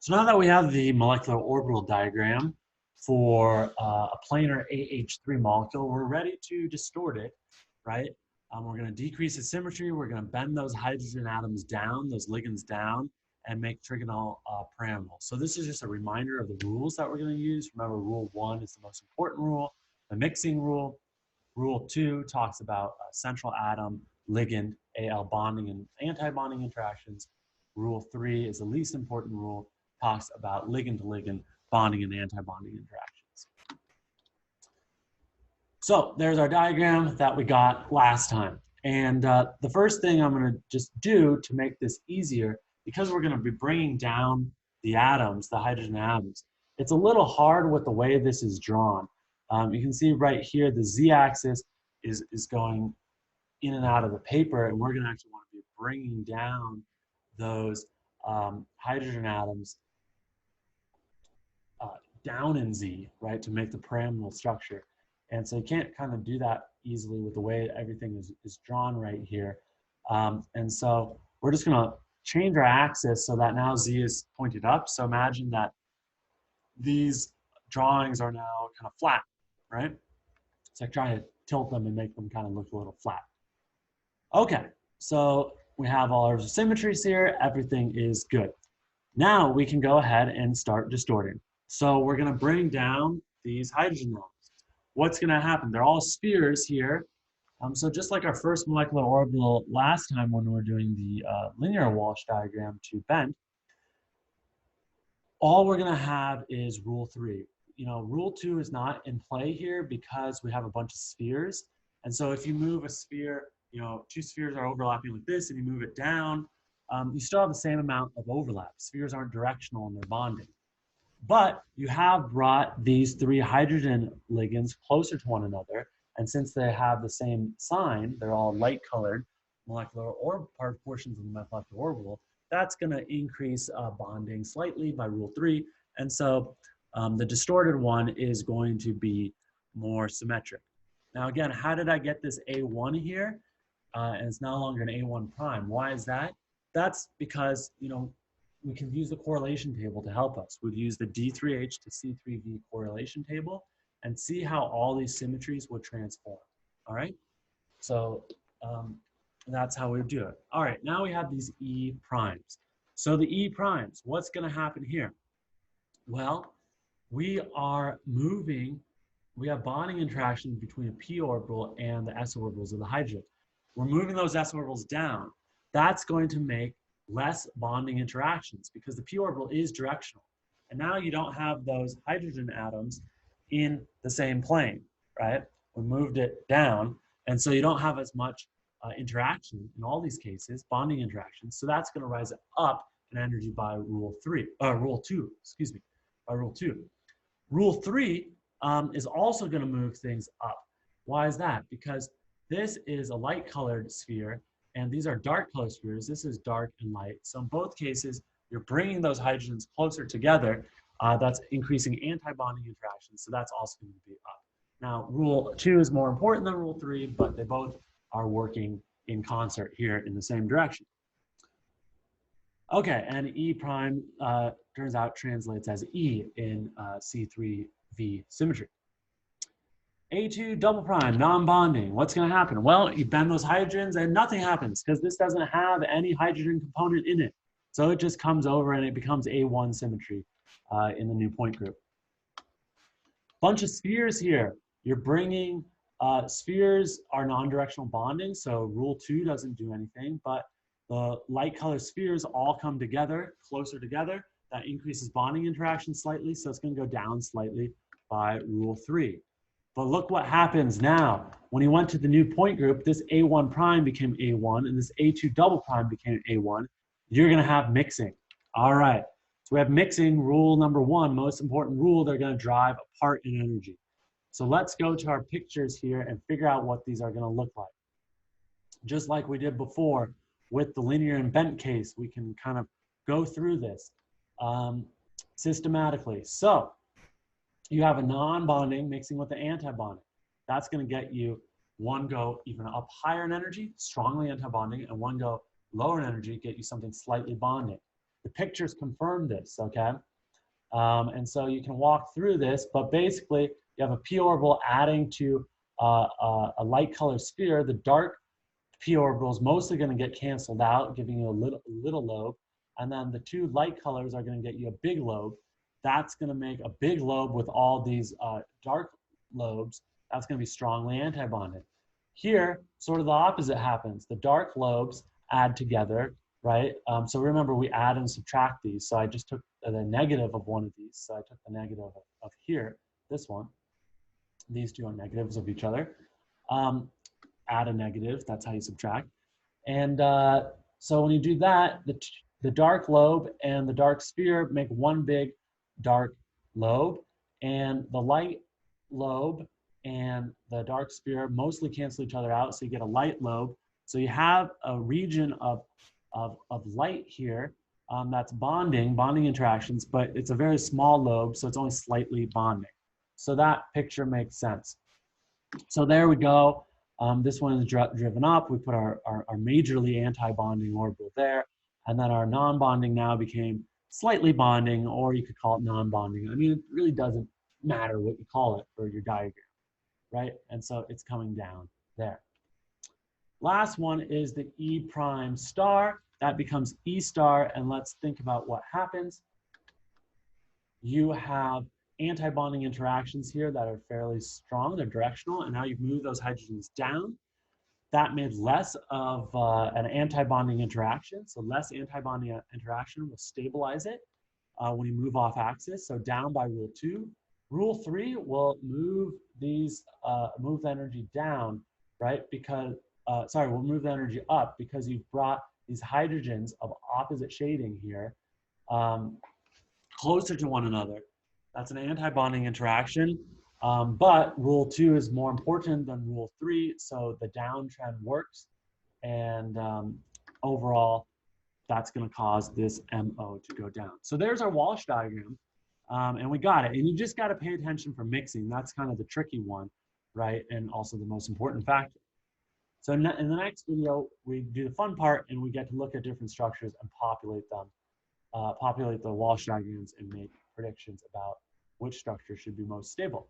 So now that we have the molecular orbital diagram for a planar AH3 molecule, we're ready to distort it, right? We're going to decrease its symmetry. We're going to bend those hydrogen atoms down, those ligands down, and make trigonal parameters. So this is just a reminder of the rules that we're going to use. Remember, rule 1 is the most important rule, the mixing rule. Rule 2 talks about central atom, ligand, Al bonding and anti-bonding interactions. Rule 3 is the least important rule, talks about ligand to ligand bonding and anti-bonding interactions. So there's our diagram that we got last time. And the first thing I'm going to just do to make this easier, because we're going to be bringing down the atoms, the hydrogen atoms, it's a little hard with the way this is drawn. You can see right here, the z-axis is going in and out of the paper, and we're going to actually want to be bringing down those hydrogen atoms down in Z, right, to make the pyramidal structure. And so you can't kind of do that easily with the way everything is drawn right here. And so we're just going to change our axis so that now Z is pointed up. So imagine that these drawings are now kind of flat, right? It's like trying to tilt them and make them kind of look a little flat. Okay, so we have all our symmetries here. Everything is good. Now we can go ahead and start distorting. So we're going to bring down these hydrogen atoms. What's going to happen? They're all spheres here. So just like our first molecular orbital last time when we were doing the linear Walsh diagram to bend, all we're going to have is rule 3. You know, rule 2 is not in play here because we have a bunch of spheres. And so if you move a sphere, you know, 2 spheres are overlapping like this and you move it down, you still have the same amount of overlap. Spheres aren't directional in their bonding. But you have brought these 3 hydrogen ligands closer to one another. And since they have the same sign, they're all light-colored molecular portions of the molecular orbital, that's going to increase bonding slightly by rule 3. And so the distorted one is going to be more symmetric. Now, again, how did I get this A1 here? And it's no longer an A1 prime. Why is that? That's because, you know, we can use the correlation table to help us. We'd use the D3H to C3V correlation table and see how all these symmetries would transform, all right? So that's how we would do it. All right, now we have these E primes. So the E primes, what's gonna happen here? Well, we are moving, we have bonding interactions between a p orbital and the s orbitals of the hydrogen. We're moving those s orbitals down. That's going to make less bonding interactions because the p orbital is directional. And now you don't have those hydrogen atoms in the same plane, right? We moved it down, and so you don't have as much interaction in all these cases, bonding interactions. So that's going to rise up in energy by rule 2, excuse me, by rule 2. Rule 3 is also going to move things up. Why is that? Because this is a light-colored sphere, and these are dark-colored spheres. This is dark and light. So in both cases, you're bringing those hydrogens closer together. That's increasing anti-bonding interactions, so that's also going to be up. Now, rule 2 is more important than rule 3, but they both are working in concert here in the same direction. Okay, and E prime turns out translates as E in C3V symmetry. A2 double prime, non-bonding. What's going to happen? Well, you bend those hydrogens and nothing happens because this doesn't have any hydrogen component in it. So it just comes over and it becomes A1 symmetry in the new point group. Bunch of spheres here. You're bringing, spheres are non-directional bonding, so rule 2 doesn't do anything, but the light colored spheres all come together, closer together. That increases bonding interaction slightly, so it's going to go down slightly by rule 3. But look what happens now. When he went to the new point group, this A1 prime became A1, and this A2 double prime became A1. You're going to have mixing. All right. So we have mixing, rule number 1, most important rule, they're going to drive apart in energy. So let's go to our pictures here and figure out what these are going to look like. Just like we did before with the linear and bent case, we can kind of go through this systematically. So you have a non-bonding mixing with the anti-bonding. That's going to get you one go even up higher in energy, strongly anti-bonding, and one go lower in energy, get you something slightly bonding. the pictures confirm this, okay? And so you can walk through this, but basically you have a p orbital adding to a light color sphere. The dark p orbital is mostly going to get canceled out, giving you a little lobe. And then the two light colors are going to get you a big lobe. That's going to make a big lobe with all these dark lobes. That's going to be strongly antibonded. Here, sort of the opposite happens. The dark lobes add together, right? So remember, we add and subtract these. So I just took the negative of one of these. So I took the negative of here, this one. These two are negatives of each other. Add a negative, that's how you subtract. And so when you do that, the dark lobe and the dark sphere make one big dark lobe, and the light lobe and the dark sphere mostly cancel each other out, so you get a light lobe. So you have a region of light here that's bonding interactions, but it's a very small lobe, so it's only slightly bonding. So that picture makes sense. So there we go. This one is driven up. We put our majorly anti-bonding orbital there, and then our non-bonding now became slightly bonding, or you could call it non-bonding. I mean, it really doesn't matter what you call it for your diagram, right? And so it's coming down there. Last one is the E prime star. That becomes E star, and let's think about what happens. You have anti-bonding interactions here that are fairly strong, they're directional, and now you've moved those hydrogens down. That made less of an anti-bonding interaction, so less anti-bonding interaction will stabilize it when you move off axis, so down by rule 2. Rule 3 will move these, move the energy down, right? Because, sorry, we'll move the energy up because you've brought these hydrogens of opposite shading here closer to one another. That's an anti-bonding interaction, but rule 2 is more important than rule 3, so the downtrend works, and overall, that's going to cause this MO to go down. So there's our Walsh diagram, and we got it. And you just got to pay attention for mixing. That's kind of the tricky one, right? And also the most important factor. So in the next video, we do the fun part, and we get to look at different structures and populate them, populate the Walsh diagrams and make predictions about which structure should be most stable.